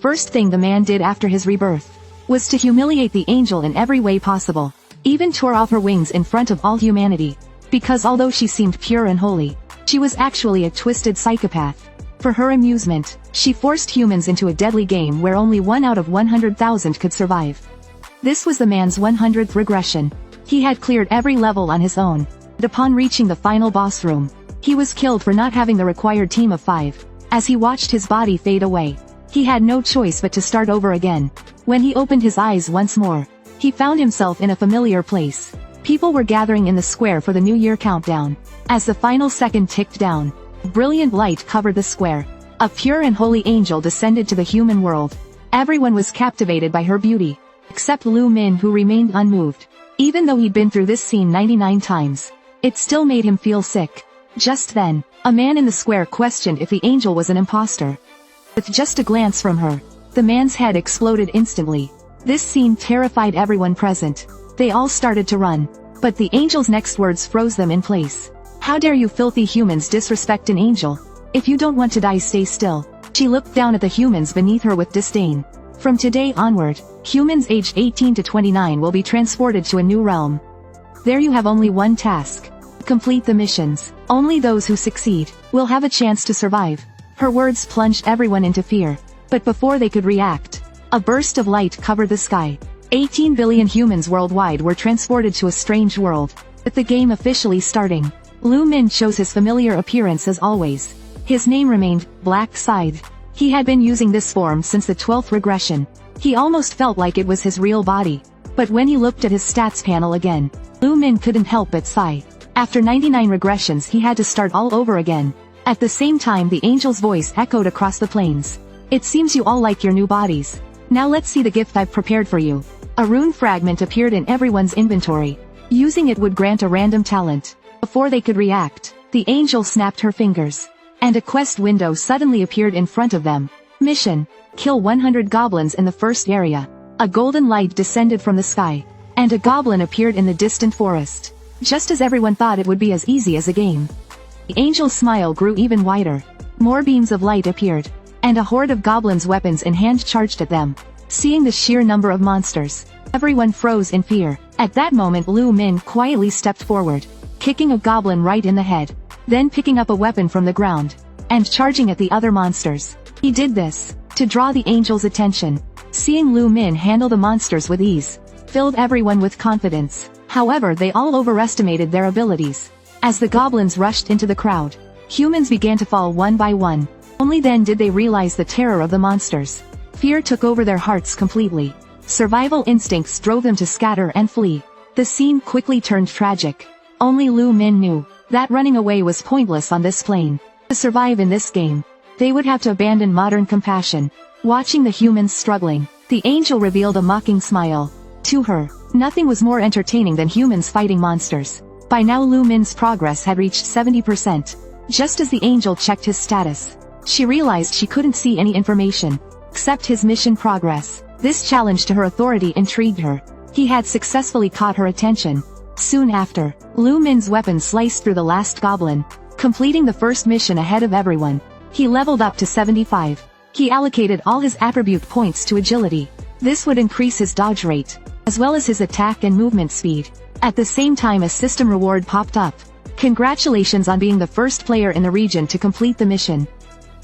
first thing the man did after his rebirth was to humiliate the angel in every way possible, even tore off her wings in front of all humanity, because although she seemed pure and holy, she was actually a twisted psychopath. For her amusement, she forced humans into a deadly game where only 1 out of 100,000 could survive. This was the man's 100th regression. He had cleared every level on his own, but upon reaching the final boss room, he was killed for not having the required team of 5. As he watched his body fade away, he had no choice but to start over again. When he opened his eyes once more, he found himself in a familiar place. People were gathering in the square for the New Year countdown. As the final second ticked down, brilliant light covered the square. A pure and holy angel descended to the human world. Everyone was captivated by her beauty, except Lu Min, who remained unmoved. Even though he'd been through this scene 99 times, it still made him feel sick. Just then, a man in the square questioned if the angel was an imposter. With just a glance from her, the man's head exploded instantly. This scene terrified everyone present. They all started to run, but the angel's next words froze them in place. "How dare you filthy humans disrespect an angel? If you don't want to die, stay still." She looked down at the humans beneath her with disdain. From today onward, humans aged 18 to 29 will be transported to a new realm. There you have only one task. Complete the missions. Only those who succeed will have a chance to survive. Her words plunged everyone into fear, but before they could react, a burst of light covered the sky. 18 billion humans worldwide were transported to a strange world. With the game officially starting, Lu Min chose his familiar appearance as always. His name remained Black Scythe. He had been using this form since the 12th regression. He almost felt like it was his real body. But when he looked at his stats panel again, Lu Min couldn't help but sigh. After 99 regressions, he had to start all over again. At the same time, the angel's voice echoed across the plains. "It seems you all like your new bodies. Now let's see the gift I've prepared for you." A rune fragment appeared in everyone's inventory. Using it would grant a random talent. Before they could react, the angel snapped her fingers, and a quest window suddenly appeared in front of them. Mission: kill 100 goblins in the first area. A golden light descended from the sky, and a goblin appeared in the distant forest. Just as everyone thought it would be as easy as a game. The angel's smile grew even wider. More beams of light appeared, and a horde of goblins, weapons in hand, charged at them. Seeing the sheer number of monsters, everyone froze in fear. At that moment, Lu Min quietly stepped forward, kicking a goblin right in the head, then picking up a weapon from the ground, and charging at the other monsters. He did this to draw the angel's attention. Seeing Lu Min handle the monsters with ease filled everyone with confidence. However, they all overestimated their abilities. As the goblins rushed into the crowd, humans began to fall one by one. Only then did they realize the terror of the monsters. Fear took over their hearts completely. Survival instincts drove them to scatter and flee. The scene quickly turned tragic. Only Lu Min knew that running away was pointless on this plane. To survive in this game, they would have to abandon modern compassion. Watching the humans struggling, the angel revealed a mocking smile. To her, nothing was more entertaining than humans fighting monsters. By now, Lu Min's progress had reached 70%. Just as the angel checked his status, she realized she couldn't see any information except his mission progress. This challenge to her authority intrigued her. He had successfully caught her attention. Soon after, Lu Min's weapon sliced through the last goblin, completing the first mission ahead of everyone. He leveled up to 75. He allocated all his attribute points to agility. This would increase his dodge rate, as well as his attack and movement speed. At the same time, a system reward popped up. Congratulations on being the first player in the region to complete the mission.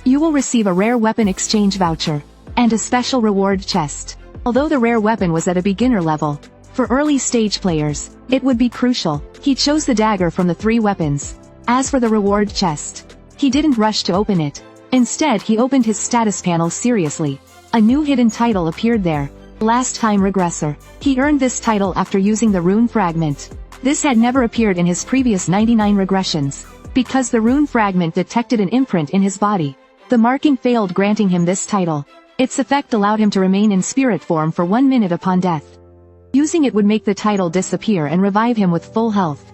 You will receive a rare weapon exchange voucher, and a special reward chest. Although the rare weapon was at a beginner level, for early stage players, it would be crucial. He chose the dagger from the 3 weapons. As for the reward chest, he didn't rush to open it. Instead, he opened his status panel seriously. A new hidden title appeared there. Last Time Regressor. He earned this title after using the rune fragment. This had never appeared in his previous 99 regressions, because the rune fragment detected an imprint in his body. The marking failed, granting him this title. Its effect allowed him to remain in spirit form for 1 minute upon death. Using it would make the title disappear and revive him with full health.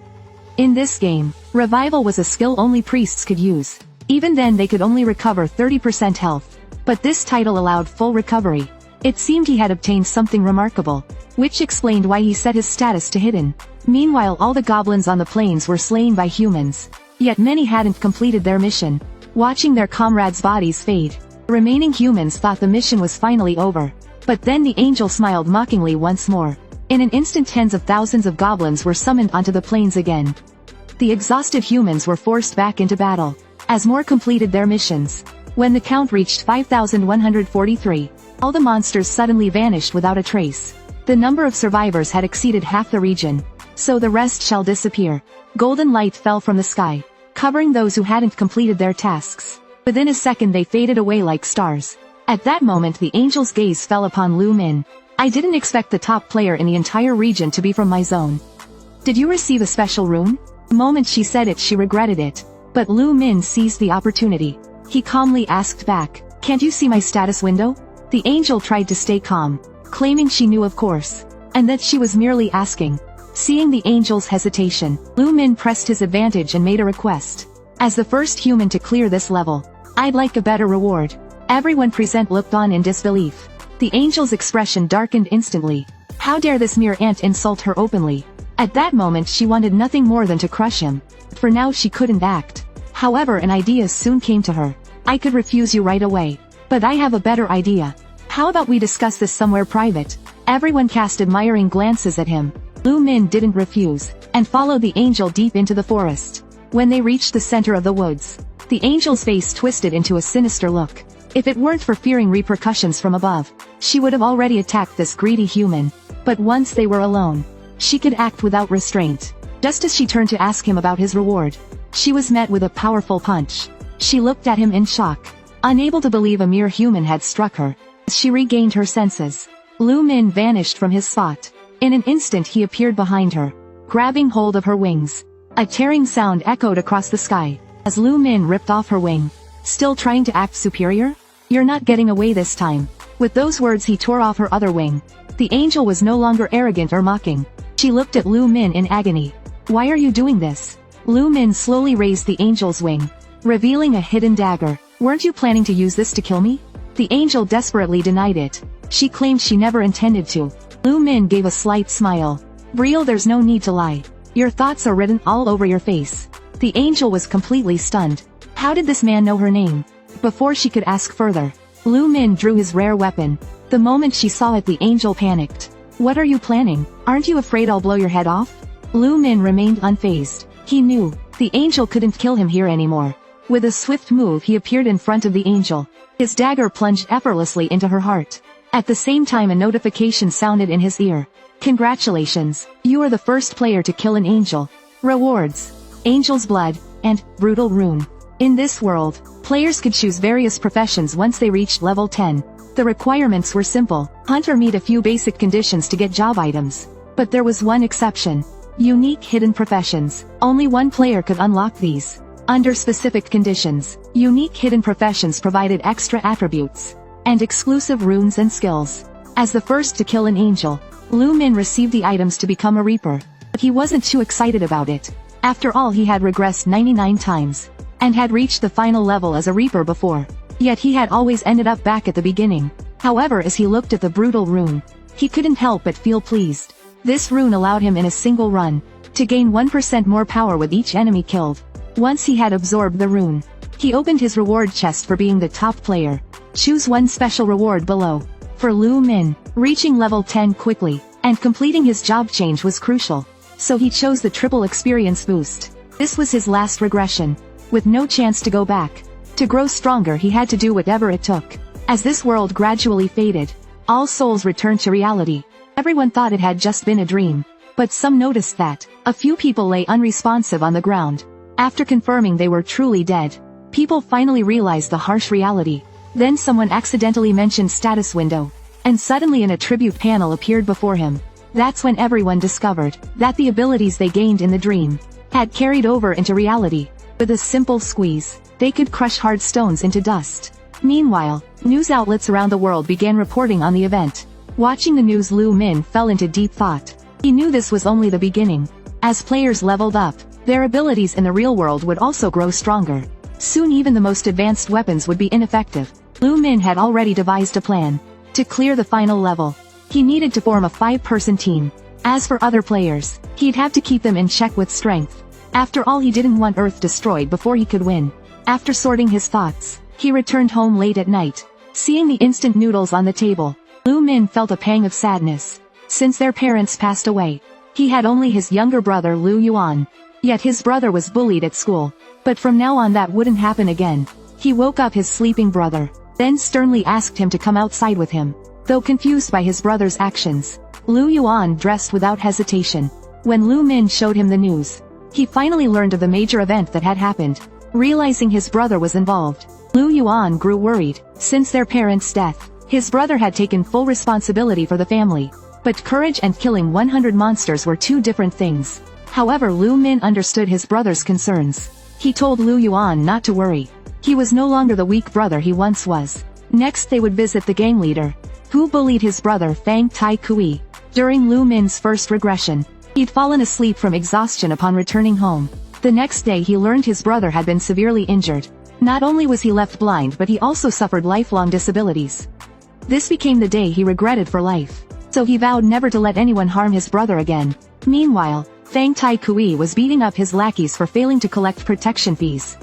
In this game, revival was a skill only priests could use. Even then, they could only recover 30% health. But this title allowed full recovery. It seemed he had obtained something remarkable, which explained why he set his status to hidden. Meanwhile, all the goblins on the plains were slain by humans. Yet many hadn't completed their mission. Watching their comrades' bodies fade, The remaining humans thought the mission was finally over. But then the angel smiled mockingly once more. In an instant tens of thousands of goblins were summoned onto the plains again. The exhausted humans were forced back into battle, as more completed their missions. When the count reached 5,143, all the monsters suddenly vanished without a trace. The number of survivors had exceeded half the region, so the rest shall disappear. Golden light fell from the sky, covering those who hadn't completed their tasks. Within a second they faded away like stars. At that moment the angel's gaze fell upon Lu Min. I didn't expect the top player in the entire region to be from my zone. Did you receive a special rune? The moment she said it she regretted it. But Lu Min seized the opportunity. He calmly asked back, "Can't you see my status window?" The angel tried to stay calm, claiming she knew of course, and that she was merely asking. Seeing the angel's hesitation, Lu Min pressed his advantage and made a request. As the first human to clear this level, I'd like a better reward. Everyone present looked on in disbelief. The angel's expression darkened instantly. How dare this mere ant insult her openly? At that moment she wanted nothing more than to crush him. For now she couldn't act. However, an idea soon came to her. I could refuse you right away. But I have a better idea. How about we discuss this somewhere private? Everyone cast admiring glances at him. Lu Min didn't refuse, and followed the angel deep into the forest. When they reached the center of the woods, the angel's face twisted into a sinister look. If it weren't for fearing repercussions from above, she would have already attacked this greedy human. But once they were alone, she could act without restraint. Just as she turned to ask him about his reward, she was met with a powerful punch. She looked at him in shock, unable to believe a mere human had struck her. As she regained her senses, Lu Min vanished from his spot. In an instant he appeared behind her, grabbing hold of her wings. A tearing sound echoed across the sky, as Lu Min ripped off her wing. Still trying to act superior? You're not getting away this time. With those words he tore off her other wing. The angel was no longer arrogant or mocking. She looked at Lu Min in agony. Why are you doing this? Lu Min slowly raised the angel's wing, revealing a hidden dagger. Weren't you planning to use this to kill me? The angel desperately denied it. She claimed she never intended to. Lu Min gave a slight smile. Real, there's no need to lie. Your thoughts are written all over your face. The angel was completely stunned. How did this man know her name? Before she could ask further, Lu Min drew his rare weapon. The moment she saw it the angel panicked. What are you planning? Aren't you afraid I'll blow your head off? Lu Min remained unfazed. He knew, the angel couldn't kill him here anymore. With a swift move he appeared in front of the angel. His dagger plunged effortlessly into her heart. At the same time a notification sounded in his ear. Congratulations, you are the first player to kill an angel. Rewards: Angel's Blood, and Brutal Rune. In this world, players could choose various professions once they reached level 10. The requirements were simple. Hunt or meet a few basic conditions to get job items. But there was one exception. Unique hidden professions. Only one player could unlock these. Under specific conditions, unique hidden professions provided extra attributes and exclusive runes and skills. As the first to kill an angel, Lu Min received the items to become a reaper. But he wasn't too excited about it. After all, he had regressed 99 times, and had reached the final level as a reaper before. Yet he had always ended up back at the beginning. However, as he looked at the brutal rune, he couldn't help but feel pleased. This rune allowed him in a single run to gain 1% more power with each enemy killed. Once he had absorbed the rune, he opened his reward chest for being the top player. Choose one special reward below. For Lu Min, reaching level 10 quickly, and completing his job change was crucial. So he chose the triple experience boost. This was his last regression, with no chance to go back. To grow stronger he had to do whatever it took. As this world gradually faded, all souls returned to reality. Everyone thought it had just been a dream. But some noticed that a few people lay unresponsive on the ground. After confirming they were truly dead, people finally realized the harsh reality. Then someone accidentally mentioned status window, and suddenly an attribute panel appeared before him. That's when everyone discovered that the abilities they gained in the dream had carried over into reality. With a simple squeeze, they could crush hard stones into dust. Meanwhile, news outlets around the world began reporting on the event. Watching the news, Lu Min fell into deep thought. He knew this was only the beginning. As players leveled up, their abilities in the real world would also grow stronger. Soon even the most advanced weapons would be ineffective. Lu Min had already devised a plan. To clear the final level, he needed to form a 5-person team. As for other players, he'd have to keep them in check with strength. After all, he didn't want Earth destroyed before he could win. After sorting his thoughts, He returned home late at night. Seeing the instant noodles on the table, Lu Min felt a pang of sadness. Since their parents passed away, he had only his younger brother Lu Yuan. Yet his brother was bullied at school. But from now on that wouldn't happen again. He woke up his sleeping brother, then sternly asked him to come outside with him. Though confused by his brother's actions, Lu Yuan dressed without hesitation. When Lu Min showed him the news, he finally learned of the major event that had happened. Realizing his brother was involved, Lu Yuan grew worried. Since their parents' death, his brother had taken full responsibility for the family. But courage and killing 100 monsters were two different things. However, Lu Min understood his brother's concerns. He told Lu Yuan not to worry. He was no longer the weak brother he once was. Next they would visit the gang leader, who bullied his brother Fang Tai Kui. During Lu Min's first regression, he'd fallen asleep from exhaustion upon returning home. The next day he learned his brother had been severely injured. Not only was he left blind but he also suffered lifelong disabilities. This became the day he regretted for life. So he vowed never to let anyone harm his brother again. Meanwhile, Fang Tai Kui was beating up his lackeys for failing to collect protection fees.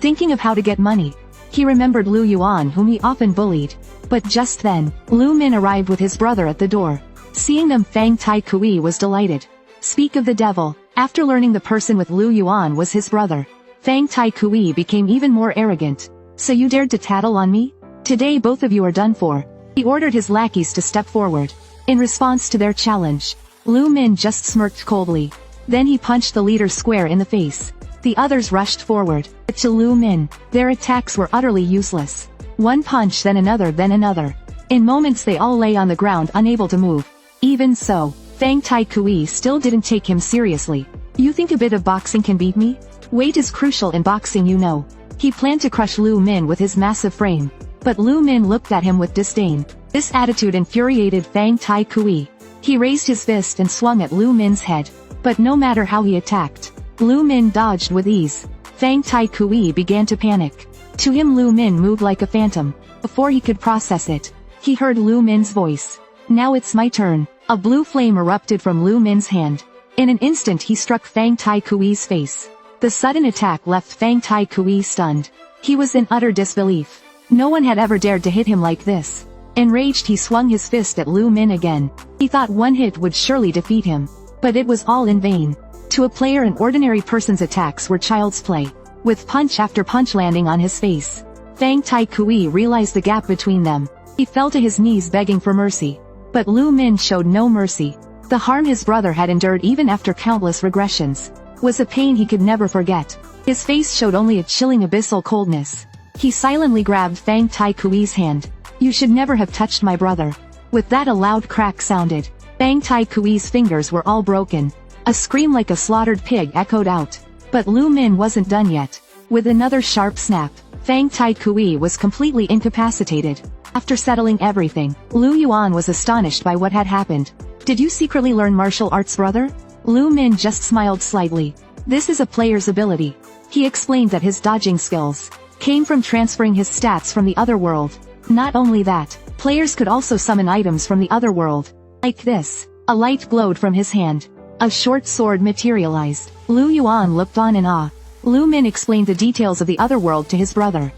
Thinking of how to get money, he remembered Lu Yuan whom he often bullied. But just then, Lu Min arrived with his brother at the door. Seeing them, Fang Tai Kui was delighted. Speak of the devil, after learning the person with Lu Yuan was his brother, Fang Tai Kui became even more arrogant. So you dared to tattle on me? Today both of you are done for. He ordered his lackeys to step forward. In response to their challenge, Lu Min just smirked coldly. Then he punched the leader square in the face. The others rushed forward. But to Lu Min, their attacks were utterly useless. One punch then another. In moments they all lay on the ground unable to move. Even so, Fang Tai Kui still didn't take him seriously. You think a bit of boxing can beat me? Weight is crucial in boxing, you know. He planned to crush Lu Min with his massive frame. But Lu Min looked at him with disdain. This attitude infuriated Fang Tai Kui. He raised his fist and swung at Lu Min's head. But no matter how he attacked, Lu Min dodged with ease. Fang Tai Kui began to panic. To him Lu Min moved like a phantom. Before he could process it, he heard Lu Min's voice. Now it's my turn. A blue flame erupted from Lu Min's hand. In an instant he struck Fang Tai Kui's face. The sudden attack left Fang Tai Kui stunned. He was in utter disbelief. No one had ever dared to hit him like this. Enraged he swung his fist at Lu Min again. He thought one hit would surely defeat him. But it was all in vain. To a player an ordinary person's attacks were child's play. With punch after punch landing on his face, Fang Tai Kui realized the gap between them. He fell to his knees begging for mercy. But Lu Min showed no mercy. The harm his brother had endured even after countless regressions was a pain he could never forget. His face showed only a chilling abyssal coldness. He silently grabbed Fang Tai Kui's hand. You should never have touched my brother. With that a loud crack sounded. Fang Tai Kui's fingers were all broken. A scream like a slaughtered pig echoed out. But Lu Min wasn't done yet. With another sharp snap, Fang Tai Kui was completely incapacitated. After settling everything, Lu Yuan was astonished by what had happened. Did you secretly learn martial arts, brother? Lu Min just smiled slightly. This is a player's ability. He explained that his dodging skills came from transferring his stats from the other world. Not only that, players could also summon items from the other world. Like this. A light glowed from his hand. A short sword materialized. Lu Yuan looked on in awe. Lu Min explained the details of the other world to his brother.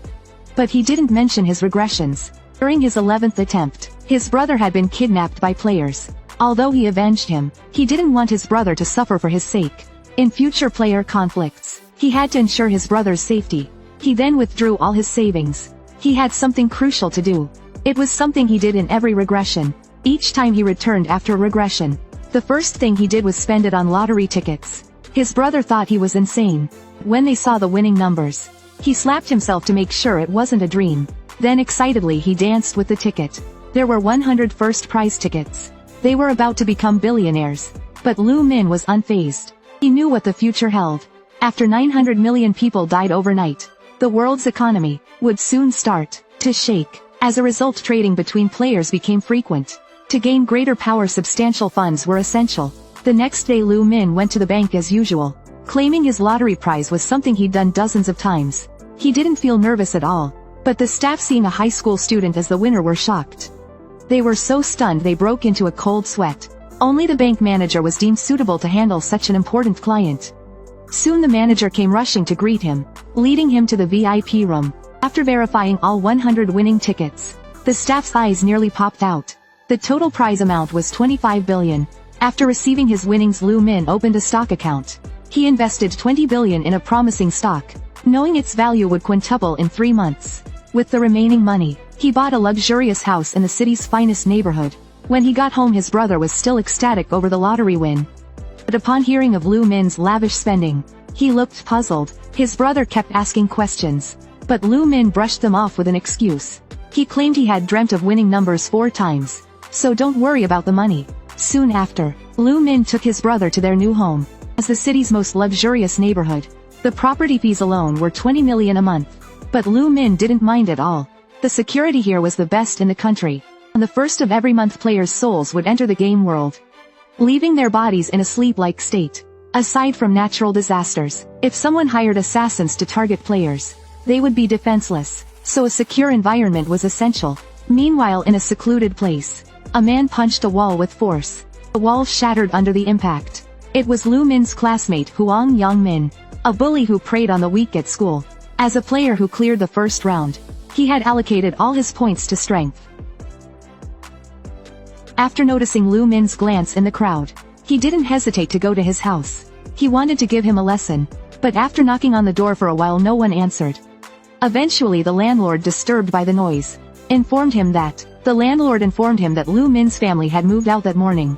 But he didn't mention his regressions. During his 11th attempt, his brother had been kidnapped by players. Although he avenged him, he didn't want his brother to suffer for his sake. In future player conflicts, he had to ensure his brother's safety. He then withdrew all his savings. He had something crucial to do. It was something he did in every regression. Each time he returned after a regression, the first thing he did was spend it on lottery tickets. His brother thought he was insane. When they saw the winning numbers, he slapped himself to make sure it wasn't a dream. Then excitedly he danced with the ticket. There were 100 first prize tickets. They were about to become billionaires. But Lu Min was unfazed. He knew what the future held. After 900 million people died overnight, the world's economy would soon start to shake. As a result, trading between players became frequent. To gain greater power, substantial funds were essential. The next day Lu Min went to the bank as usual, claiming his lottery prize was something he'd done dozens of times. He didn't feel nervous at all. But the staff, seeing a high school student as the winner, were shocked. They were so stunned they broke into a cold sweat. Only the bank manager was deemed suitable to handle such an important client. Soon the manager came rushing to greet him, leading him to the VIP room. After verifying all 100 winning tickets, the staff's eyes nearly popped out. The total prize amount was 25 billion. After receiving his winnings, Lu Min opened a stock account. He invested 20 billion in a promising stock, knowing its value would quintuple in 3 months. With the remaining money, he bought a luxurious house in the city's finest neighborhood. When he got home, his brother was still ecstatic over the lottery win. But upon hearing of Lu Min's lavish spending, he looked puzzled. His brother kept asking questions, but Lu Min brushed them off with an excuse. He claimed he had dreamt of winning numbers 4 times, so don't worry about the money. Soon after, Lu Min took his brother to their new home, as the city's most luxurious neighborhood. The property fees alone were 20 million a month, but Lu Min didn't mind at all. The security here was the best in the country. On the first of every month, players' souls would enter the game world, leaving their bodies in a sleep-like state. Aside from natural disasters, if someone hired assassins to target players, they would be defenseless, so a secure environment was essential. Meanwhile, in a secluded place, a man punched a wall with force. The wall shattered under the impact. It was Lu Min's classmate Huang Yangmin, a bully who preyed on the weak at school. As a player who cleared the first round, he had allocated all his points to strength. After noticing Lu Min's glance in the crowd, he didn't hesitate to go to his house. He wanted to give him a lesson, but after knocking on the door for a while, no one answered. Eventually, the landlord, disturbed by the noise, informed him that Lu Min's family had moved out that morning.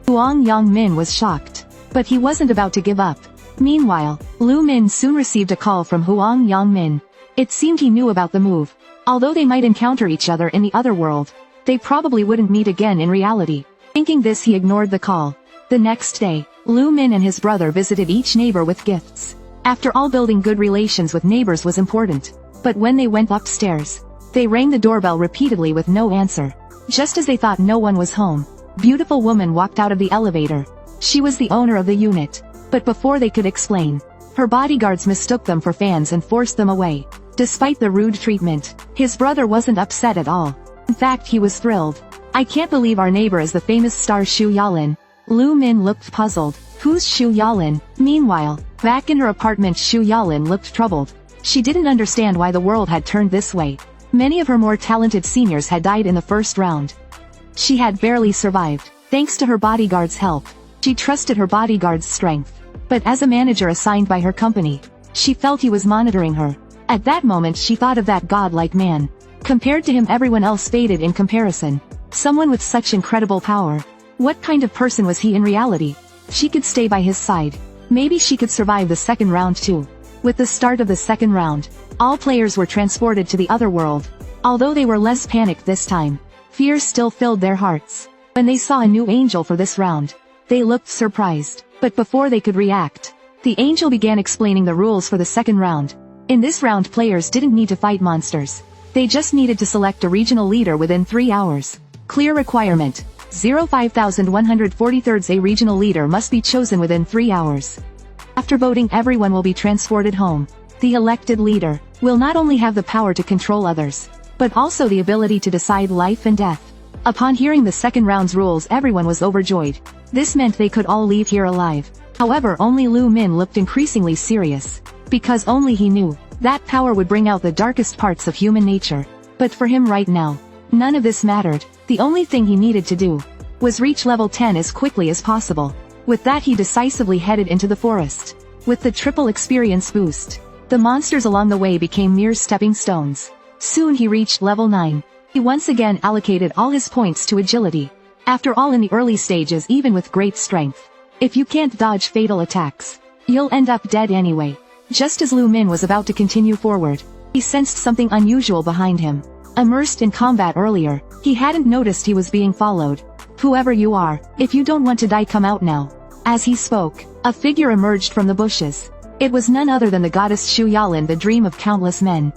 Huang Yangmin was shocked, but he wasn't about to give up. Meanwhile, Lu Min soon received a call from Huang Yangmin. It seemed he knew about the move. Although they might encounter each other in the other world, they probably wouldn't meet again in reality. Thinking this, he ignored the call. The next day, Lu Min and his brother visited each neighbor with gifts. After all, building good relations with neighbors was important. But when they went upstairs, they rang the doorbell repeatedly with no answer. Just as they thought no one was home, a beautiful woman walked out of the elevator. She was the owner of the unit. But before they could explain, her bodyguards mistook them for fans and forced them away. Despite the rude treatment, his brother wasn't upset at all. In fact, he was thrilled. I can't believe our neighbor is the famous star Xu Yalin. Lu Min looked puzzled. Who's Xu Yalin? Meanwhile, back in her apartment, Xu Yalin looked troubled. She didn't understand why the world had turned this way. Many of her more talented seniors had died in the first round. She had barely survived, thanks to her bodyguard's help. She trusted her bodyguard's strength. But as a manager assigned by her company, she felt he was monitoring her. At that moment, she thought of that godlike man. Compared to him, everyone else faded in comparison. Someone with such incredible power. What kind of person was he in reality? She could stay by his side. Maybe she could survive the second round too. With the start of the second round, all players were transported to the other world. Although they were less panicked this time, fear still filled their hearts. When they saw a new angel for this round, they looked surprised. But before they could react, the angel began explaining the rules for the second round. In this round, players didn't need to fight monsters. They just needed to select a regional leader within 3 hours. Clear requirement: 05143 A regional leader must be chosen within 3 hours. After voting, everyone will be transported home. The elected leader will not only have the power to control others, but also the ability to decide life and death. Upon hearing the second round's rules, everyone was overjoyed. This meant they could all leave here alive. However, only Lu Min looked increasingly serious, because only he knew that power would bring out the darkest parts of human nature. But for him right now, none of this mattered. The only thing he needed to do was reach level 10 as quickly as possible. With that, he decisively headed into the forest. With the triple experience boost, the monsters along the way became mere stepping stones. Soon he reached level 9. He once again allocated all his points to agility. After all, in the early stages, even with great strength, if you can't dodge fatal attacks, you'll end up dead anyway. Just as Lu Min was about to continue forward, he sensed something unusual behind him. Immersed in combat earlier, he hadn't noticed he was being followed. Whoever you are, if you don't want to die, come out now. As he spoke, a figure emerged from the bushes. It was none other than the goddess Xu Yalin, the dream of countless men.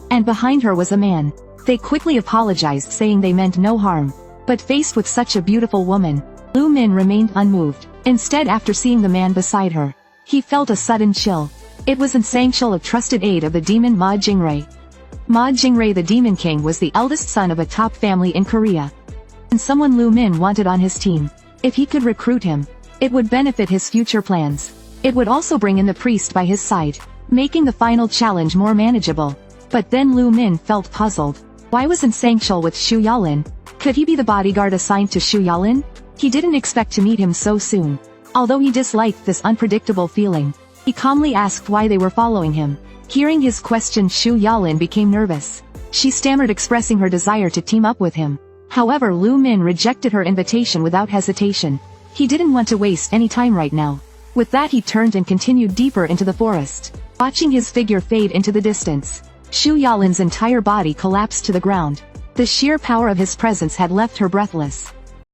And behind her was a man. They quickly apologized, saying they meant no harm. But faced with such a beautiful woman, Lu Min remained unmoved. Instead, after seeing the man beside her, he felt a sudden chill. It was Insangshul, a trusted aide of the demon Ma Jingray. Ma Jingray, the demon king, was the eldest son of a top family in Korea, and someone Lu Min wanted on his team. If he could recruit him, it would benefit his future plans. It would also bring in the priest by his side, making the final challenge more manageable. But then Lu Min felt puzzled. Why wasn't Sangshul with Xu Yalin? Could he be the bodyguard assigned to Xu Yalin? He didn't expect to meet him so soon. Although he disliked this unpredictable feeling, he calmly asked why they were following him. Hearing his question, Xu Yalin became nervous. She stammered, expressing her desire to team up with him. However, Lu Min rejected her invitation without hesitation. He didn't want to waste any time right now. With that, he turned and continued deeper into the forest. Watching his figure fade into the distance, Xu Yalin's entire body collapsed to the ground. The sheer power of his presence had left her breathless.